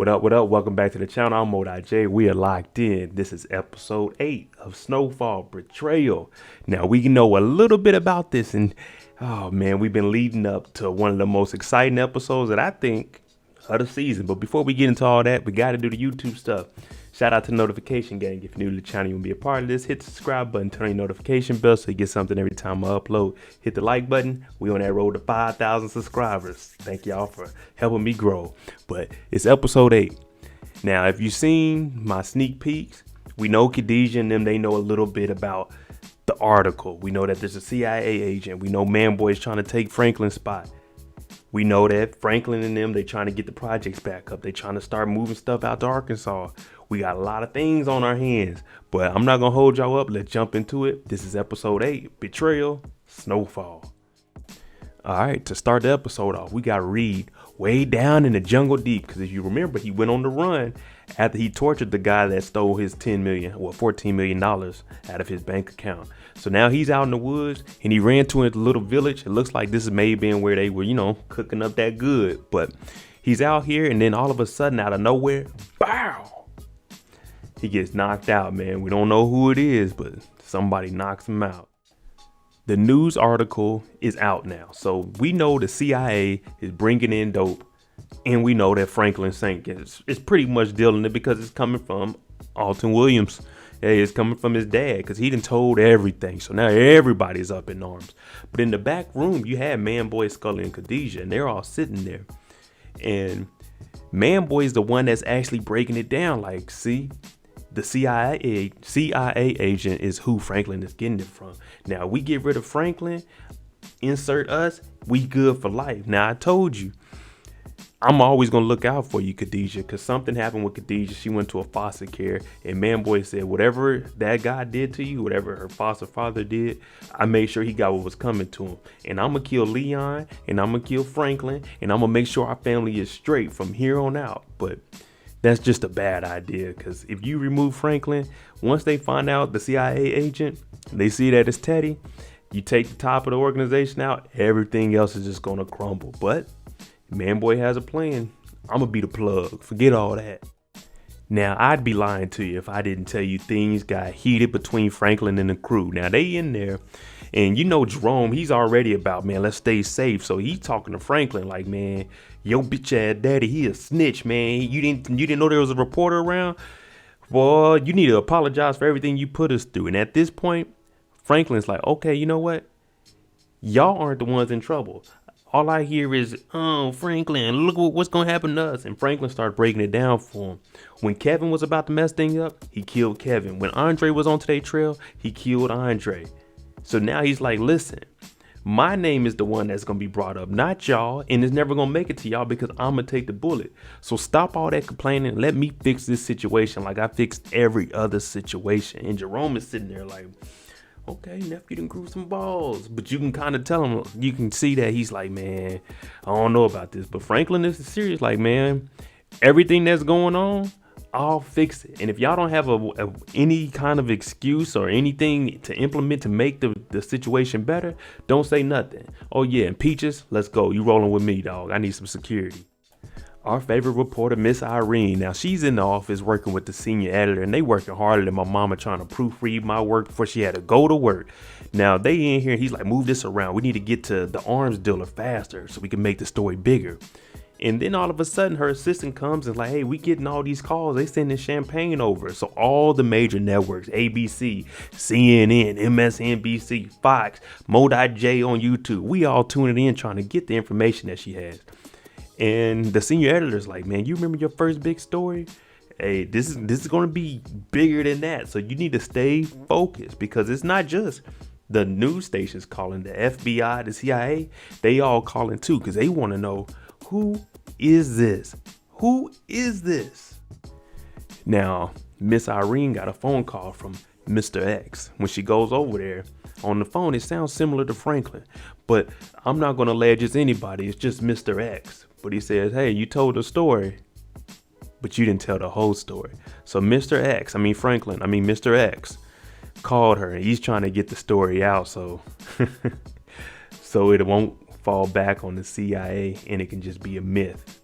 What up, what up? Welcome back to the channel. I'm Mo.J. We are locked in. This is episode 8 of Snowfall, Betrayal. Now, we know a little bit about this, and oh man, we've been leading up to one of the most exciting episodes that I think of the season. But before we get into all that, we got to do the YouTube stuff. Shout out to the notification gang. If you're new to the channel, you want to be a part of this, hit the subscribe button, turn on your notification bell so you get something every time I upload. Hit the like button. We on that road to 5,000 subscribers. Thank y'all for helping me grow. But it's episode 8. Now, if you've seen my sneak peeks, we know Khadijah and them, they know a little bit about the article. We know that there's a CIA agent. We know Manboy is trying to take Franklin's spot. We know that Franklin and them, they trying to get the projects back up. They trying to start moving stuff out to Arkansas. We got a lot of things on our hands, but I'm not going to hold y'all up. Let's jump into it. This is episode 8, Betrayal, Snowfall. All right, to start the episode off, we got Reed way down in the jungle deep. Because if you remember, he went on the run after he tortured the guy that stole his $14 million out of his bank account. So now he's out in the woods and he ran to a little village. It looks like this is maybe where they were, cooking up that good. But he's out here and then all of a sudden out of nowhere, bow! He gets knocked out, man. We don't know who it is, but somebody knocks him out. The news article is out now. So we know the CIA is bringing in dope. And we know that Franklin Saint is pretty much dealing it because it's coming from Alton Williams. Hey, it's coming from his dad because he done told everything. So now everybody's up in arms. But in the back room, you had Manboy, Scully, and Khadijah. And they're all sitting there. And Manboy's the one that's actually breaking it down. Like, see? The CIA agent is who Franklin is getting it from. Now, we get rid of Franklin, insert us, we good for life. Now, I told you, I'm always going to look out for you, Khadijah, because something happened with Khadijah. She went to a foster care, and Manboy said, whatever that guy did to you, whatever her foster father did, I made sure he got what was coming to him. And I'm going to kill Leon, and I'm going to kill Franklin, and I'm going to make sure our family is straight from here on out. But that's just a bad idea, because if you remove Franklin, once they find out the CIA agent, they see that it's Teddy, you take the top of the organization out, everything else is just going to crumble. But Manboy has a plan. I'm going to be the plug. Forget all that. Now, I'd be lying to you if I didn't tell you things got heated between Franklin and the crew. Now, they in there. And Jerome, he's already about, man, let's stay safe. So he's talking to Franklin like, man, yo bitch ass daddy, he a snitch, man. You didn't know there was a reporter around? Well, you need to apologize for everything you put us through. And at this point, Franklin's like, okay, you know what? Y'all aren't the ones in trouble. All I hear is, oh, Franklin, look what's going to happen to us. And Franklin started breaking it down for him. When Kevin was about to mess things up, he killed Kevin. When Andre was on today's trail, he killed Andre. So now he's like, listen, my name is the one that's going to be brought up, not y'all. And it's never going to make it to y'all because I'm going to take the bullet. So stop all that complaining. Let me fix this situation like I fixed every other situation. And Jerome is sitting there like, okay, nephew done grew some balls. But you can kind of tell him, you can see that he's like, man, I don't know about this. But Franklin is serious. Like, man, everything that's going on, I'll fix it. And if y'all don't have any kind of excuse or anything to implement to make the situation better, don't say nothing. Oh yeah, and Peaches, let's go. You rolling with me, dog. I need some security. Our favorite reporter, Miss Irene. Now, she's in the office working with the senior editor, and they working harder than my mama trying to proofread my work before she had to go to work. Now, they in here, and he's like, move this around. We need to get to the arms dealer faster so we can make the story bigger. And then all of a sudden, her assistant comes and like, hey, we getting all these calls. They sending champagne over. So all the major networks, ABC, CNN, MSNBC, Fox, Mo.J on YouTube, we all tuning in trying to get the information that she has. And the senior editor's like, man, you remember your first big story? Hey, this is going to be bigger than that. So you need to stay focused because it's not just the news stations calling, the FBI, the CIA. They all calling too because they want to know, who is this? Who is this? Now, Miss Irene got a phone call from Mr. X. When she goes over there on the phone, it sounds similar to Franklin, but I'm not going to allege it's anybody. It's just Mr. X. But he says, hey, you told the story, but you didn't tell the whole story. So Mr. X called her and he's trying to get the story out. So it won't fall back on the CIA and it can just be a myth.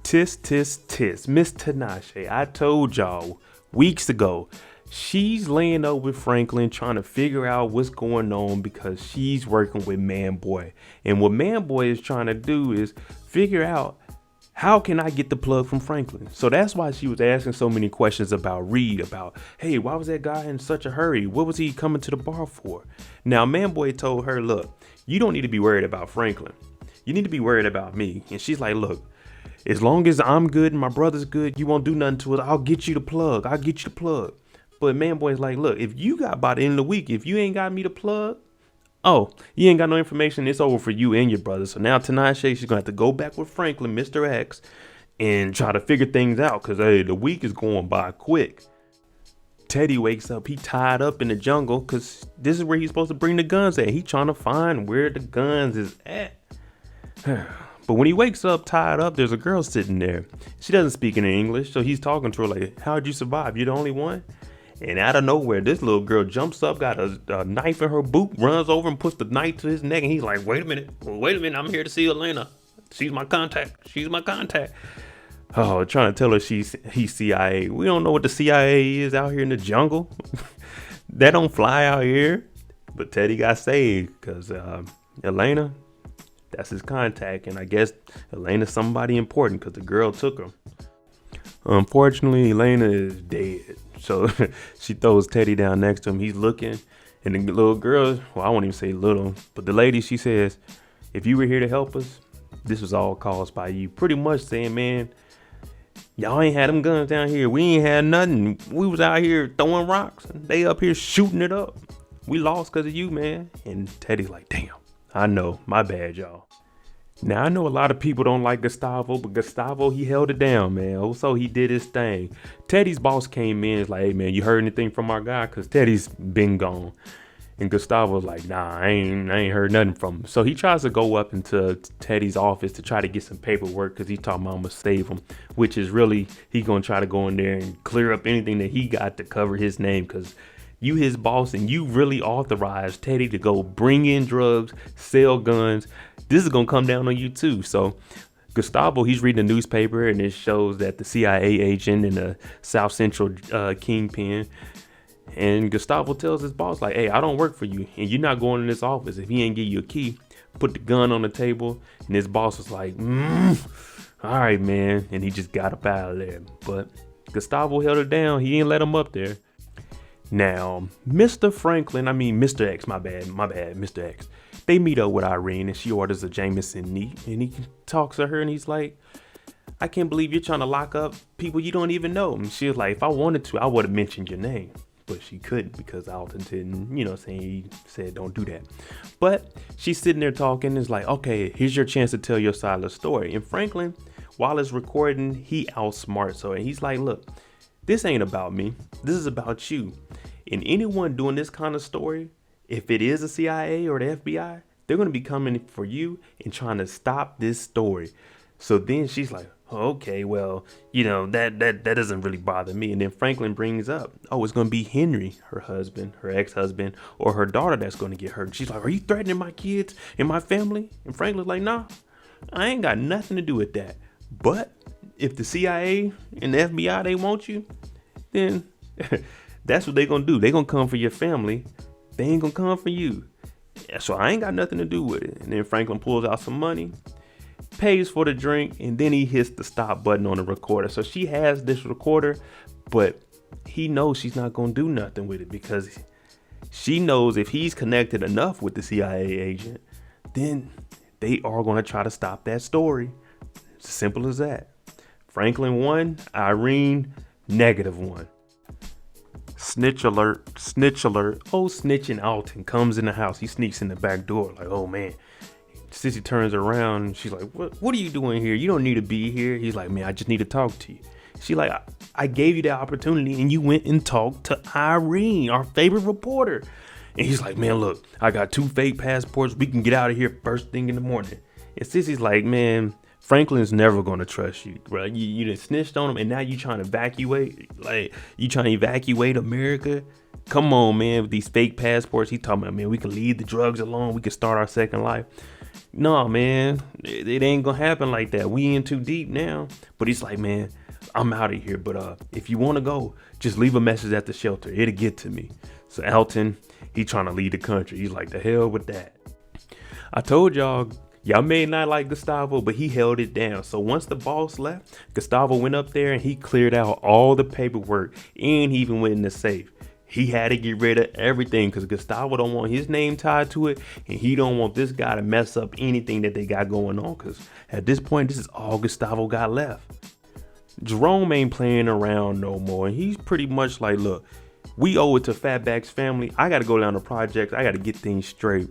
Tis. Miss Tanasha, I told y'all weeks ago, she's laying up with Franklin trying to figure out what's going on because she's working with Manboy. And what Manboy is trying to do is figure out, how can I get the plug from Franklin? So that's why she was asking so many questions about Reed, about, hey, why was that guy in such a hurry? What was he coming to the bar for? Now, Manboy told her, look, you don't need to be worried about Franklin. You need to be worried about me. And she's like, look, as long as I'm good and my brother's good, you won't do nothing to it. I'll get you the plug. But Manboy's like, look, if you got by the end of the week, if you ain't got me the plug, oh, you ain't got no information, it's over for you and your brother. So now Tanasha, she's gonna have to go back with Franklin, Mr. X, and try to figure things out, because hey, the week is going by quick. Teddy wakes up, he tied up in the jungle, because this is where he's supposed to bring the guns at. He trying to find where the guns is at. But when he wakes up tied up, there's a girl sitting there. She doesn't speak any English, so he's talking to her like, how'd you survive? You're the only one? And out of nowhere, this little girl jumps up, got a knife in her boot, runs over and puts the knife to his neck. And he's like, wait a minute, I'm here to see Elena. She's my contact. Oh, trying to tell her he's CIA. We don't know what the CIA is out here in the jungle. They don't fly out here. But Teddy got saved because Elena, that's his contact. And I guess Elena's somebody important because the girl took her. Unfortunately, Elena is dead. So she throws Teddy down next to him. He's looking, and the little girl, well, I won't even say little, but the lady, she says, if you were here to help us, this was all caused by you. Pretty much saying, man, y'all ain't had them guns down here. We ain't had nothing. We was out here throwing rocks, and they up here shooting it up. We lost because of you, man. And Teddy's like, damn, I know. My bad, y'all. Now, I know a lot of people don't like Gustavo, but Gustavo, he held it down, man. Also, he did his thing. Teddy's boss came in, is like, hey, man, you heard anything from our guy? Because Teddy's been gone. And Gustavo's like, nah, I ain't heard nothing from him. So he tries to go up into Teddy's office to try to get some paperwork because he's talking about I'm going to save him, which is really, he going to try to go in there and clear up anything that he got to cover his name because you his boss and you really authorized Teddy to go bring in drugs, sell guns. This is going to come down on you too. So Gustavo, he's reading the newspaper and it shows that the CIA agent in the South Central kingpin. And Gustavo tells his boss like, hey, I don't work for you and you're not going in this office if he ain't give you a key. Put the gun on the table. And his boss was like, all right, man. And he just got up out of there. But Gustavo held it down. He ain't let him up there. Now, Mr. X, my bad, Mr. X. They meet up with Irene and she orders a Jameson neat and he talks to her and he's like, I can't believe you're trying to lock up people you don't even know. And she was like, if I wanted to, I would have mentioned your name. But she couldn't because Alton didn't, he said don't do that. But she's sitting there talking and it's like, okay, here's your chance to tell your side of the story. And Franklin, while it's recording, he outsmarts her and he's like, look, this ain't about me. This is about you. And anyone doing this kind of story, if it is the CIA or the FBI, they're going to be coming for you and trying to stop this story. So then she's like, okay, well, that doesn't really bother me. And then Franklin brings up, oh, it's going to be Henry, her husband, her ex-husband, or her daughter that's going to get hurt. She's like, are you threatening my kids and my family? And Franklin's like, nah, I ain't got nothing to do with that. But if the CIA and the FBI, they want you, then that's what they're going to do. They're going to come for your family. They ain't going to come for you. So I ain't got nothing to do with it. And then Franklin pulls out some money, pays for the drink, and then he hits the stop button on the recorder. So she has this recorder, but he knows she's not going to do nothing with it because she knows if he's connected enough with the CIA agent, then they are going to try to stop that story. It's as simple as that. Franklin 1, Irene -1. Snitch alert. Oh, snitching Alton comes in the house. He sneaks in the back door like, oh man. Cissy turns around and she's like, what are you doing here? You don't need to be here. He's like, man, I just need to talk to you. She's like, I gave you the opportunity and you went and talked to Irene, our favorite reporter. And he's like, man, look, I got 2 fake passports. We can get out of here first thing in the morning. And Cissy's like, man, Franklin's never going to trust you, bro. You done snitched on him and now you trying to evacuate? Like, you trying to evacuate America? Come on, man, with these fake passports. He talking about, man, we can leave the drugs alone. We can start our second life. no, man, it ain't gonna happen like that. We in too deep now. But he's like, man, I'm out of here. But if you want to go, just leave a message at the shelter. It'll get to me. So Alton, he trying to leave the country. He's like, the hell with that. I told y'all may not like Gustavo, but he held it down. So once the boss left, Gustavo went up there and he cleared out all the paperwork, and he even went in the safe. He had to get rid of everything because Gustavo don't want his name tied to it, and he don't want this guy to mess up anything that they got going on, because at this point, this is all Gustavo got left. Jerome ain't playing around no more, and he's pretty much like, look, we owe it to Fatback's family. I got to go down to projects. I got to get things straight.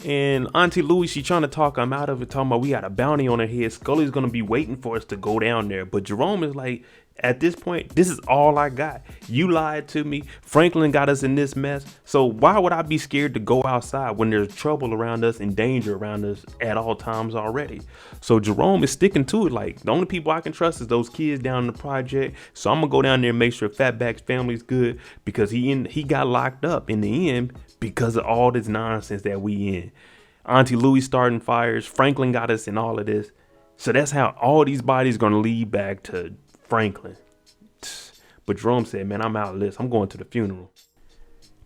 And Auntie Louie, she trying to talk him out of it, talking about we got a bounty on her head. Scully's going to be waiting for us to go down there. But Jerome is like, at this point, this is all I got. You lied to me. Franklin got us in this mess. So why would I be scared to go outside when there's trouble around us and danger around us at all times already? So Jerome is sticking to it. Like, the only people I can trust is those kids down in the project. So I'm going to go down there and make sure Fatback's family's good, because he got locked up in the end because of all this nonsense that we in. Auntie Louie starting fires. Franklin got us in all of this. So that's how all these bodies going to lead back to Franklin. But Jerome said, man, I'm out of this. I'm going to the funeral.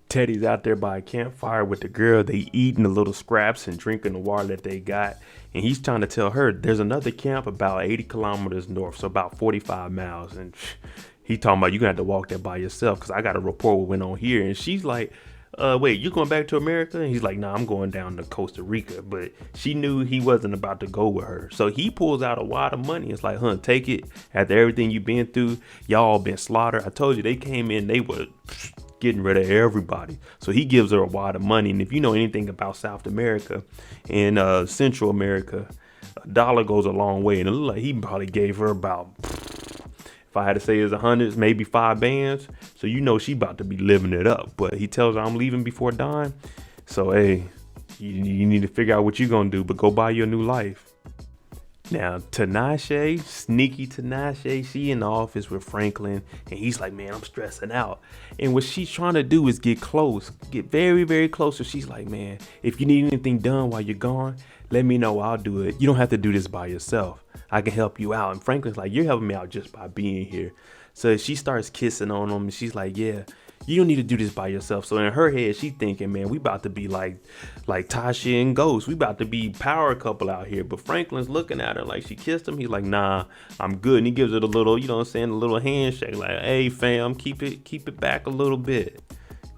Teddy's out there by a campfire with the girl. They eating the little scraps and drinking the water that they got. And he's trying to tell her there's another camp about 80 kilometers north, so about 45 miles. And he talking about, you're going to have to walk that by yourself because I got to report what went on here. And she's like, wait, you going back to America? And he's like, nah, I'm going down to Costa Rica. But she knew he wasn't about to go with her. So he pulls out a wad of money. It's like, take it. After everything you've been through, y'all been slaughtered. I told you, they came in, they were getting rid of everybody. So he gives her a wad of money. And if you know anything about South America and Central America, a dollar goes a long way. And it looked like he probably gave her about, if I had to say, it's hundreds, maybe 5 bands. So you know she about to be living it up. But he tells her, I'm leaving before dawn. So hey, you need to figure out what you're gonna do, but go buy your new life. Now Tanasha, sneaky Tanasha, she in the office with Franklin, and he's like, man, I'm stressing out. And what she's trying to do is get close, get very, very close. So she's like, man, if you need anything done while you're gone, let me know, I'll do it. You don't have to do this by yourself. I can help you out. And Franklin's like, you're helping me out just by being here. So she starts kissing on him, and she's like, yeah, you don't need to do this by yourself. So in her head, she's thinking, man, we about to be like Tasha and Ghost. We about to be power couple out here. But Franklin's looking at her like she kissed him. He's like, nah, I'm good. And he gives her the little, you know what I'm saying, a little handshake. Like, hey, fam, keep it back a little bit.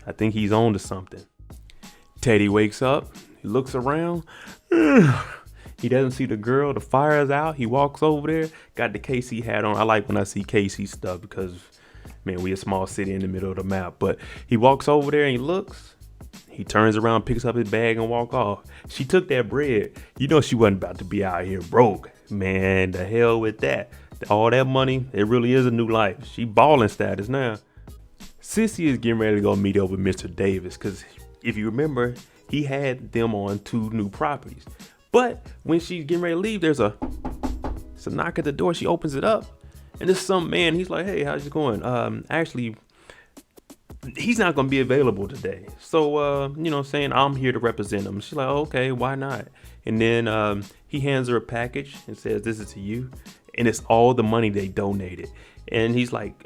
I think he's on to something. Teddy wakes up. He looks around. He doesn't see the girl. The fire is out. He walks over there. Got the KC hat on. I like when I see KC stuff because, man, we a small city in the middle of the map. But he walks over there and he looks. He turns around, picks up his bag and walk off. She took that bread. You know she wasn't about to be out here broke. Man, the hell with that. All that money, it really is a new life. She balling status now. Cissy is getting ready to go meet up with Mr. Davis because if you remember, he had them on 2 new properties. But when she's getting ready to leave, it's a knock at the door. She opens it up, and there's some man. He's like, hey, how's it going? Actually, he's not going to be available today. So, you know what I'm saying? I'm here to represent him. She's like, oh, okay, why not? And then he hands her a package and says, this is to you. And it's all the money they donated. And he's like,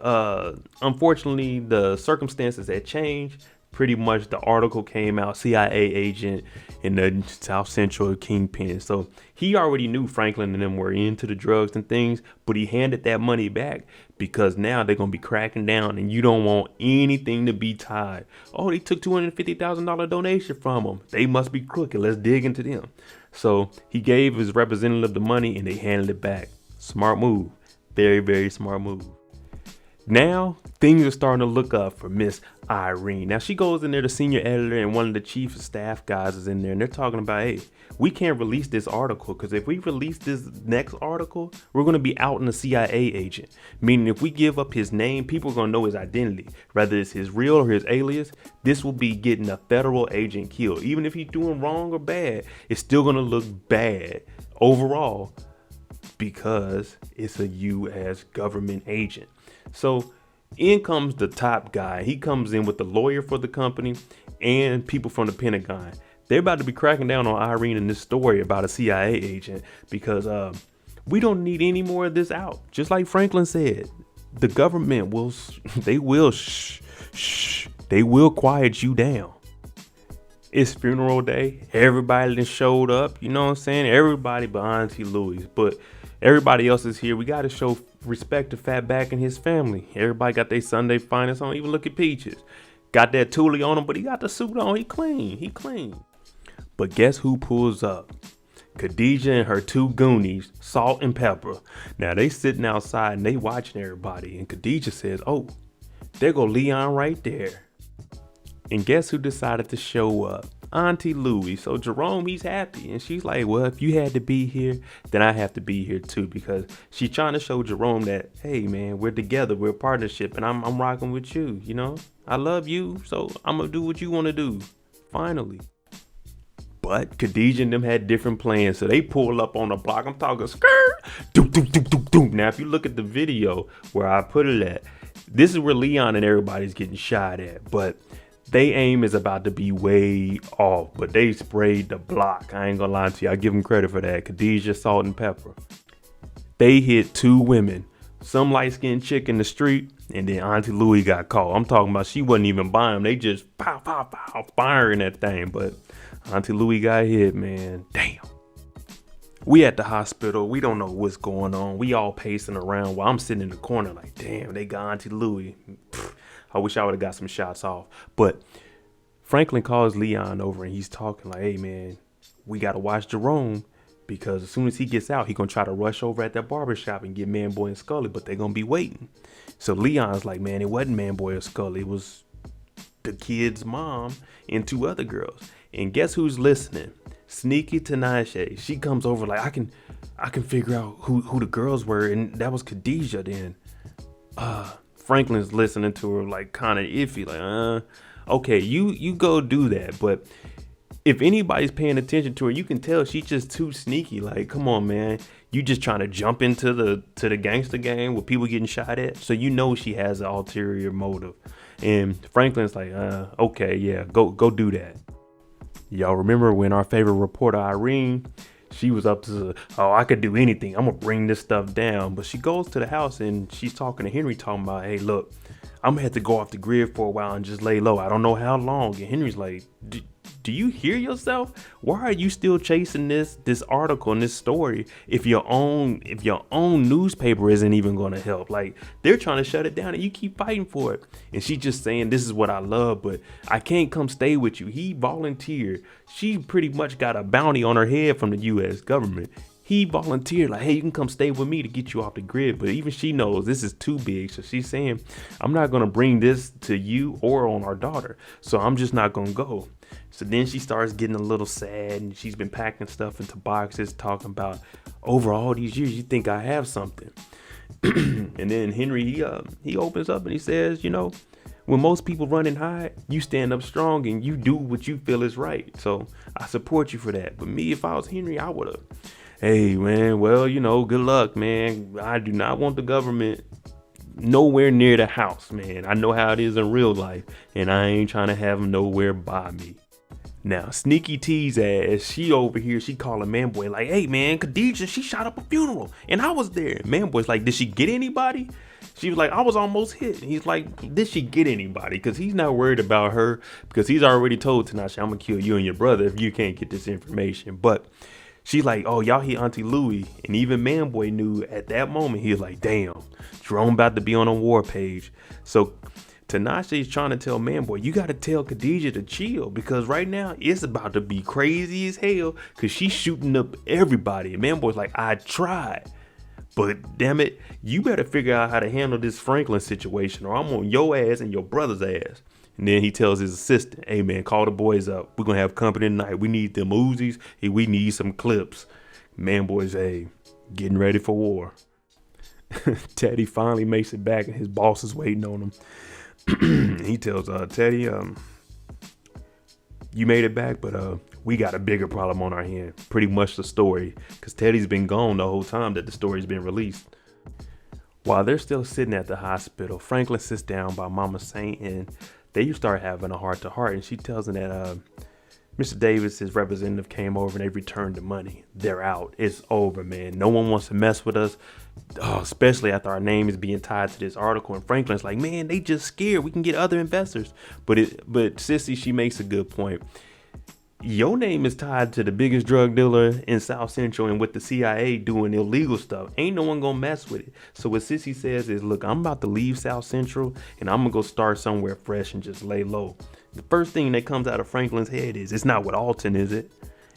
unfortunately, the circumstances had changed. Pretty much the article came out, CIA agent in the South Central Kingpin. So he already knew Franklin and them were into the drugs and things, but he handed that money back because now they're going to be cracking down and you don't want anything to be tied. Oh, they took $250,000 donation from them. They must be crooked. Let's dig into them. So he gave his representative the money and they handed it back. Smart move. Very, very smart move. Now, things are starting to look up for Miss Irene. Now, she goes in there, the senior editor and one of the chief of staff guys is in there, and they're talking about, hey, we can't release this article because if we release this next article, we're going to be outing a CIA agent. Meaning if we give up his name, people are going to know his identity. Whether it's his real or his alias, this will be getting a federal agent killed. Even if he's doing wrong or bad, it's still going to look bad overall because it's a U.S. government agent. So in comes the top guy. He comes in with the lawyer for the company and people from the Pentagon. They're about to be cracking down on Irene in this story about a CIA agent because we don't need any more of this out. Just like Franklin said, the government they will quiet you down. It's funeral day. Everybody that showed up, you know what I'm saying? Everybody but Auntie Louie, but everybody else is here. We got to show respect to Fatback and his family. Everybody got their Sunday finest on. Even look at Peaches. Got that Thule on him, but he got the suit on. He clean. But guess who pulls up? Khadijah and her two Goonies, Salt and Pepper. Now they sitting outside and they watching everybody. And Khadijah says, oh, there go Leon right there. And guess who decided to show up? Auntie Louie. So Jerome, he's happy. And she's like, well, if you had to be here, then I have to be here too. Because she's trying to show Jerome that, hey, man, we're together. We're a partnership. And I'm rocking with you, you know. I love you. So I'm going to do what you want to do. Finally. But Khadijah and them had different plans. So they pull up on the block. I'm talking skirt. Doom, doom, doom, doom, doom. Now, if you look at the video where I put it at, this is where Leon and everybody's getting shot at. But they aim is about to be way off, but they sprayed the block. I ain't gonna lie to you. I give them credit for that. Khadijah, Salt, and Pepper. They hit two women. Some light-skinned chick in the street, and then Auntie Louie got caught. I'm talking about she wasn't even buying them. They just pow, pow, pow, firing that thing. But Auntie Louie got hit, man. Damn. We at the hospital. We don't know what's going on. We all pacing around while I'm sitting in the corner like, damn, they got Auntie Louie. I wish I would have got some shots off. But Franklin calls Leon over and he's talking like, hey, man, we got to watch Jerome because as soon as he gets out, he going to try to rush over at that barbershop and get Manboy and Scully, but they're going to be waiting. So Leon's like, man, it wasn't Manboy or Scully. It was the kid's mom and two other girls. And guess who's listening? Sneaky Tanasha. She comes over like, I can figure out who the girls were. And that was Khadijah then. Franklin's listening to her like kind of iffy, like, okay, you go do that. But if anybody's paying attention to her, you can tell she's just too sneaky. Like, come on, man, you just trying to jump into the gangster game with people getting shot at. So you know she has an ulterior motive. And Franklin's like, okay, yeah, go do that. Y'all remember when our favorite reporter Irene, she was up to, oh, I could do anything. I'm going to bring this stuff down. But she goes to the house and she's talking to Henry, talking about, hey, look, I'm going to have to go off the grid for a while and just lay low. I don't know how long. And Henry's like, do you hear yourself? Why are you still chasing this article and this story if your own newspaper isn't even going to help? Like, they're trying to shut it down and you keep fighting for it. And she's just saying, this is what I love, but I can't come stay with you. He volunteered. She pretty much got a bounty on her head from the U.S. government. He volunteered like, hey, you can come stay with me to get you off the grid. But even she knows this is too big. So she's saying, I'm not going to bring this to you or on our daughter. So I'm just not going to go. So then she starts getting a little sad and she's been packing stuff into boxes, talking about over all these years, you think I have something. And then Henry, he opens up and he says, you know, when most people run and hide, you stand up strong and you do what you feel is right. So I support you for that. But me, if I was Henry, I would have. Hey, man, well, you know, good luck, man. I do not want the government nowhere near the house, man. I know how it is in real life, and I ain't trying to have them nowhere by me. Now, Sneaky T's ass, she over here, she calling Manboy like, hey, man, Khadijah, she shot up a funeral, and I was there. Manboy's like, did she get anybody? She was like, I was almost hit. And he's like, did she get anybody? Because he's not worried about her, because he's already told Tanasha, I'm going to kill you and your brother if you can't get this information. But she's like, oh, y'all hit Auntie Louie. And even Manboy knew at that moment, he was like, damn, Jerome about to be on a war page. So Tanasha is trying to tell Manboy, you got to tell Khadijah to chill because right now it's about to be crazy as hell because she's shooting up everybody. And Manboy's like, I tried. But damn it, you better figure out how to handle this Franklin situation or I'm on your ass and your brother's ass. And then he tells his assistant, hey, man, call the boys up. We're going to have company tonight. We need them Uzis. Hey, we need some clips. Manboy's, hey, getting ready for war. Teddy finally makes it back and his boss is waiting on him. He tells Teddy, you made it back, but we got a bigger problem on our hand. Pretty much the story, because Teddy's been gone the whole time that the story's been released. While they're still sitting at the hospital, Franklin sits down by Mama Saint and they start having a heart-to-heart. And she tells him that Mr. Davis's representative came over and they returned the money. They're out. It's over, man. No one wants to mess with us, especially after our name is being tied to this article. And Franklin's like, man, they just scared. We can get other investors. But Cissy, she makes a good point. Your name is tied to the biggest drug dealer in South Central and with the CIA doing illegal stuff. Ain't no one gonna mess with it. So what Cissy says is, look, I'm about to leave South Central and I'm gonna go start somewhere fresh and just lay low. The first thing that comes out of Franklin's head is, it's not with Alton, is it?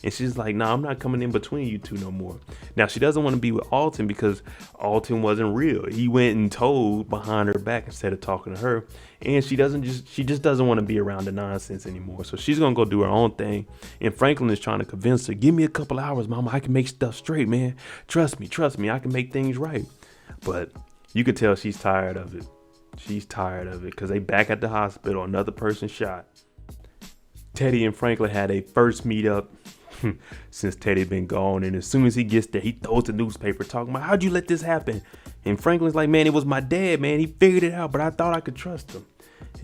And she's like, nah, I'm not coming in between you two no more. Now, she doesn't want to be with Alton because Alton wasn't real. He went and told behind her back instead of talking to her. And she just doesn't want to be around the nonsense anymore. So she's going to go do her own thing. And Franklin is trying to convince her, give me a couple hours, mama. I can make stuff straight, man. Trust me. I can make things right. But you could tell she's tired of it. She's tired of it because they back at the hospital. Another person shot. Teddy and Franklin had a first meetup since Teddy been gone, and as soon as he gets there, he throws the newspaper talking about, how'd you let this happen? And Franklin's like, man, it was my dad, man. He figured it out, but I thought I could trust him.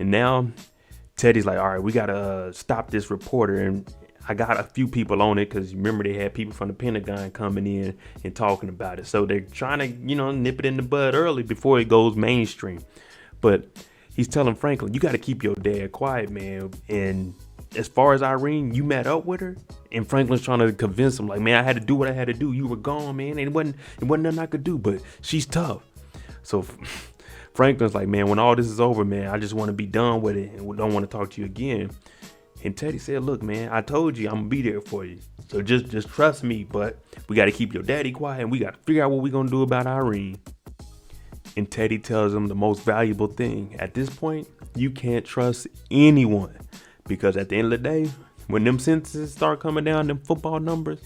And now Teddy's like, all right, we gotta stop this reporter. And I got a few people on it because remember they had people from the Pentagon coming in and talking about it. So they're trying to, nip it in the bud early before it goes mainstream. But he's telling Franklin, you got to keep your dad quiet, man. And as far as Irene, you met up with her? And Franklin's trying to convince him, like, man, I had to do what I had to do. You were gone, man. And it wasn't nothing I could do, but she's tough. So Franklin's like, man, when all this is over, man, I just want to be done with it and don't want to talk to you again. And Teddy said, look, man, I told you I'm going to be there for you. So just trust me, but we got to keep your daddy quiet and we got to figure out what we're going to do about Irene. And Teddy tells him the most valuable thing. At this point, you can't trust anyone. Because at the end of the day, when them sentences start coming down, them football numbers,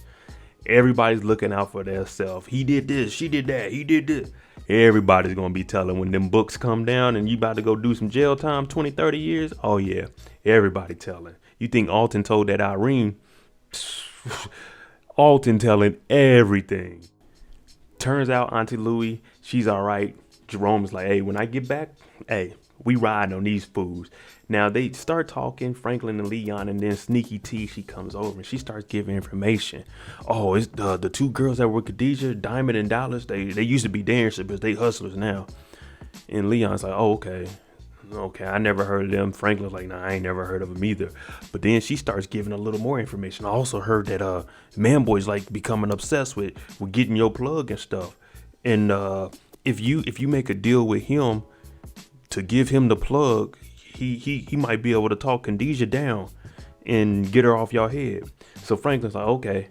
everybody's looking out for their self. He did this, she did that, he did this. Everybody's going to be telling when them books come down and you about to go do some jail time, 20, 30 years. Oh, yeah, everybody telling. You think Alton told that Irene? Alton telling everything. Turns out Auntie Louie, she's all right. Jerome's like, hey, when I get back, hey, we riding on these fools. Now they start talking, Franklin and Leon, and then Sneaky T, she comes over and she starts giving information. Oh, it's the two girls that were Khadijah, Diamond and Dallas. They used to be dancers, but they hustlers now. And Leon's like, oh, okay, I never heard of them. Franklin's like, nah, I ain't never heard of them either. But then she starts giving a little more information. I also heard that Manboy's like becoming obsessed with getting your plug and stuff. And if you make a deal with him to give him the plug, he might be able to talk Khadijah down and get her off your head. So Franklin's like, okay,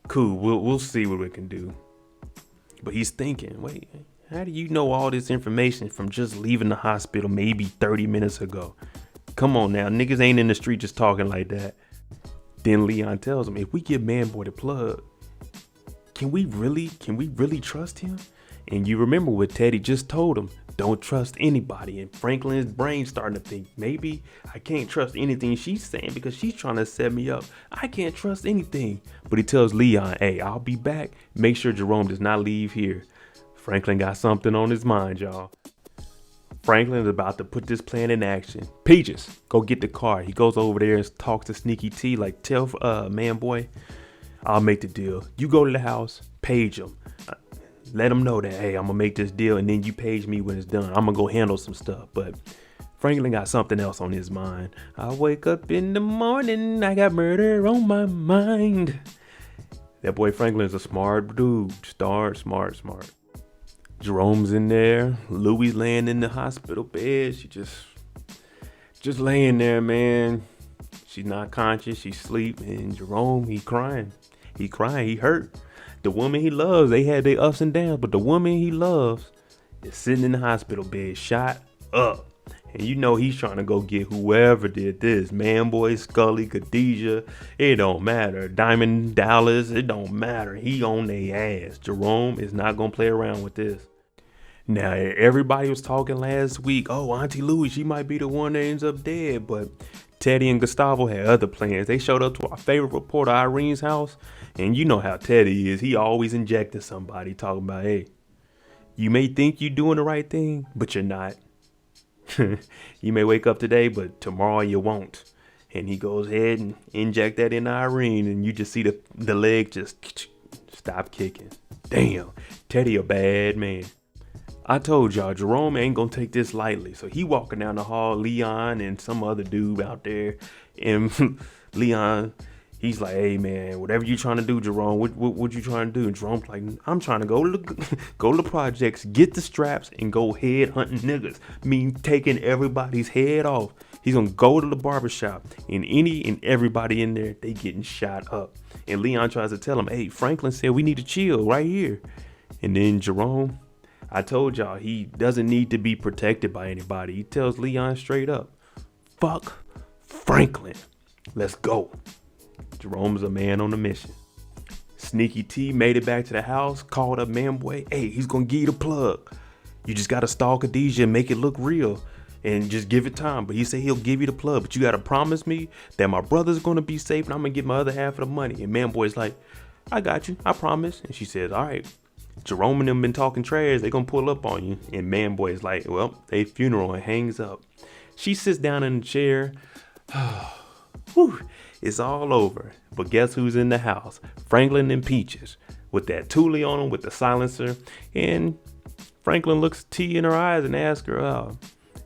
cool, we'll see what we can do. But he's thinking, wait, how do you know all this information from just leaving the hospital maybe 30 minutes ago? Come on now, niggas ain't in the street just talking like that. Then Leon tells him, if we give Manboy the plug, can we really trust him? And you remember what Teddy just told him, don't trust anybody. And Franklin's brain starting to think, maybe I can't trust anything she's saying because she's trying to set me up. I can't trust anything. But he tells Leon, hey, I'll be back. Make sure Jerome does not leave here. Franklin got something on his mind, y'all. Franklin is about to put this plan in action. Peaches, go get the car. He goes over there and talks to Sneaky T, like, tell Manboy, I'll make the deal. You go to the house, page him. Let him know that, hey, I'm going to make this deal and then you page me when it's done. I'm going to go handle some stuff. But Franklin got something else on his mind. I wake up in the morning, I got murder on my mind. That boy Franklin is a smart dude. Smart. Jerome's in there. Louie's laying in the hospital bed. She just laying there, man. She's not conscious. She's asleep. And Jerome, he crying. He hurt. The woman he loves, they had their ups and downs, but the woman he loves is sitting in the hospital bed, shot up. And you know he's trying to go get whoever did this. Manboy, Scully, Khadijah, it don't matter. Diamond, Dallas, it don't matter. He on their ass. Jerome is not going to play around with this. Now, everybody was talking last week, oh, Auntie Louie, she might be the one that ends up dead, but Teddy and Gustavo had other plans. They showed up to our favorite reporter, Irene's house. And you know how Teddy is. He always injected somebody talking about, hey, you may think you're doing the right thing, but you're not. You may wake up today, but tomorrow you won't. And he goes ahead and inject that in Irene, and you just see the leg just stop kicking. Damn, Teddy a bad man. I told y'all, Jerome ain't gonna take this lightly. So he walking down the hall, Leon and some other dude out there. And Leon, he's like, hey man, whatever you trying to do, Jerome, what you trying to do? And Jerome's like, I'm trying to go to the projects, get the straps, and go head hunting niggas. Mean taking everybody's head off. He's gonna go to the barbershop, and any and everybody in there, they getting shot up. And Leon tries to tell him, hey, Franklin said we need to chill right here. And then Jerome, I told y'all, he doesn't need to be protected by anybody. He tells Leon straight up, fuck Franklin. Let's go. Jerome's a man on a mission. Sneaky T made it back to the house, called up Manboy. Hey, he's gonna give you the plug. You just gotta stalk Khadijah and make it look real and just give it time. But he said he'll give you the plug, but you gotta promise me that my brother's gonna be safe and I'm gonna get my other half of the money. And Manboy's like, I got you, I promise. And she says, all right. Jerome and them been talking trash, they gonna pull up on you. And Manboy is like, well, they funeral, and hangs up. She sits down in the chair. Whew, it's all over. But guess who's in the house? Franklin and Peaches with that Thule on him with the silencer. And Franklin looks T in her eyes and asks her,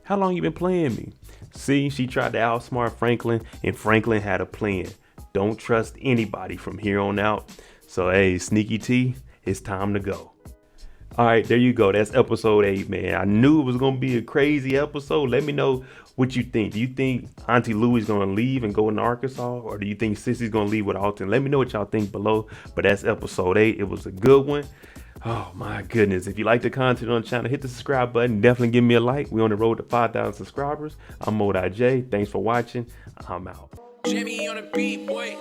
how long you been playing me? See, she tried to outsmart Franklin, and Franklin had a plan. Don't trust anybody from here on out. So hey, Sneaky T, it's time to go. All right, there you go. That's episode 8, man. I knew it was going to be a crazy episode. Let me know what you think. Do you think Auntie Louie is going to leave and go into Arkansas? Or do you think Sissy's going to leave with Alton? Let me know what y'all think below. But that's episode 8. It was a good one. Oh, my goodness. If you like the content on the channel, hit the subscribe button. Definitely give me a like. We're on the road to 5,000 subscribers. I'm Mo.J. Thanks for watching. I'm out. Jimmy on the beat, boy.